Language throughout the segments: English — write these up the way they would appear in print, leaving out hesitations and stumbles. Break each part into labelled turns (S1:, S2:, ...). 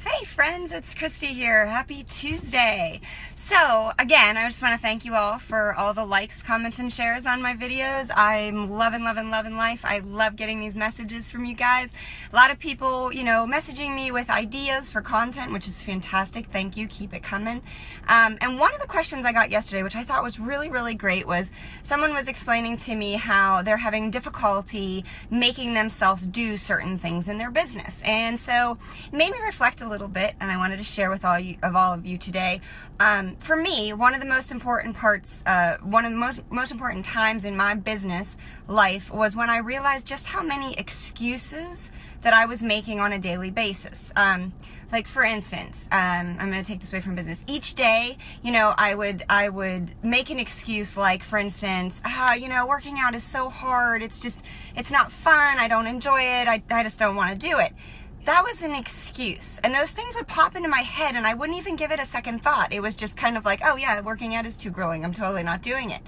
S1: Hey friends, it's Christy here. Happy Tuesday. So again, I just want to thank you all for all the likes, comments, and shares on my videos. I'm loving life. I love getting these messages from you guys. A lot of people, messaging me with ideas for content, which is fantastic. Thank you. Keep it coming. And one of the questions I got yesterday, which I thought was really great, was someone was explaining to me how they're having difficulty making themselves do certain things in their business. And so it made me reflect a little bit, and I wanted to share with all of you today. For me, one of the most important parts, one of the most important times in my business life was when I realized just how many excuses that I was making on a daily basis. Like for instance, I'm going to take this away from business. Each day, I would make an excuse, like for instance, working out is so hard. It's not fun. I don't enjoy it. I just don't want to do it. That was an excuse. And those things would pop into my head and I wouldn't even give it a second thought. It was just kind of like, oh yeah, working out is too grueling. I'm totally not doing it.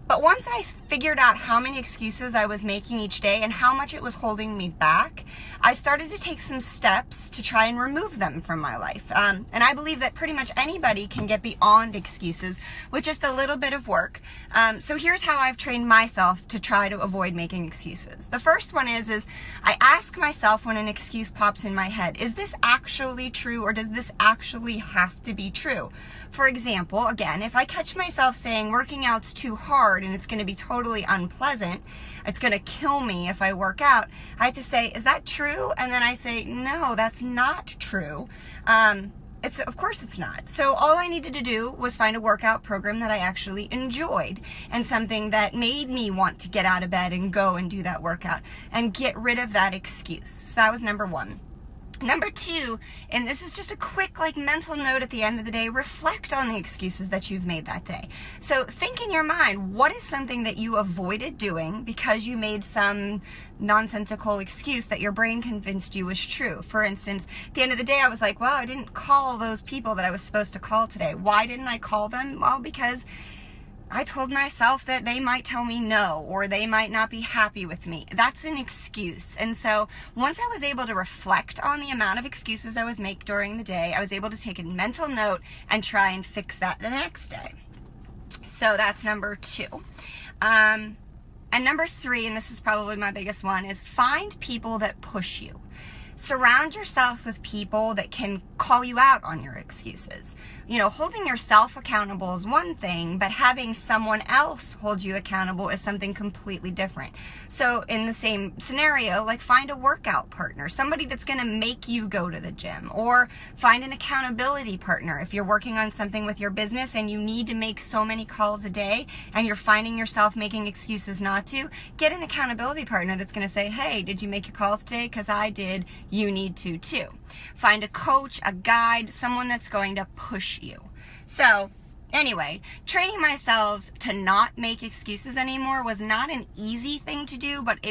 S1: But once I figured out how many excuses I was making each day and how much it was holding me back, I started to take some steps to try and remove them from my life. And I believe that pretty much anybody can get beyond excuses with just a little bit of work. So here's how I've trained myself to try to avoid making excuses. The first one is I ask myself when an excuse pops in my head, is this actually true, or does this actually have to be true? For example, again, if I catch myself saying working out's too hard and it's going to be totally unpleasant, it's going to kill me if I work out, I have to say, is that true? And then I say, no, that's not true. Of course it's not. So all I needed to do was find a workout program that I actually enjoyed and something that made me want to get out of bed and go and do that workout and get rid of that excuse. So that was number one. Number two, and this is just a quick mental note at the end of the day, reflect on the excuses that you've made that day. So think in your mind, what is something that you avoided doing because you made some nonsensical excuse that your brain convinced you was true? For instance, at the end of the day, I was like, well, I didn't call those people that I was supposed to call today. Why didn't I call them? Well, because I told myself that they might tell me no, or they might not be happy with me. That's an excuse. And so once I was able to reflect on the amount of excuses I was making during the day, I was able to take a mental note and try and fix that the next day. So that's number two. And number three, and this is probably my biggest one, is find people that push you. Surround yourself with people that can call you out on your excuses. Holding yourself accountable is one thing, but having someone else hold you accountable is something completely different. So in the same scenario, find a workout partner, somebody that's going to make you go to the gym, or find an accountability partner. If you're working on something with your business and you need to make so many calls a day and you're finding yourself making excuses not to, get an accountability partner that's going to say, hey, did you make your calls today? Because I did. You need to too. Find a coach, a guide, someone that's going to push you. So anyway, training myself to not make excuses anymore was not an easy thing to do, but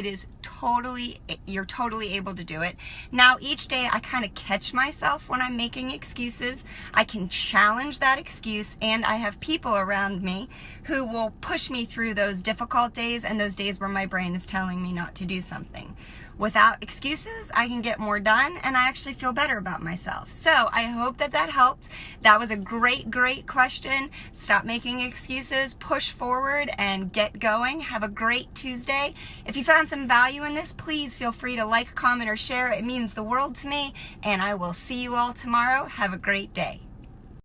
S1: you're totally able to do it. Now each day I kind of catch myself when I'm making excuses. I can challenge that excuse, and I have people around me who will push me through those difficult days and those days where my brain is telling me not to do something. Without excuses, I can get more done, and I actually feel better about myself. So I hope that helped. That was a great question. Stop making excuses, push forward, and get going. Have a great Tuesday. If you found some value in this, please feel free to like, comment, or share. It means the world to me, and I will see you all tomorrow. Have a great day.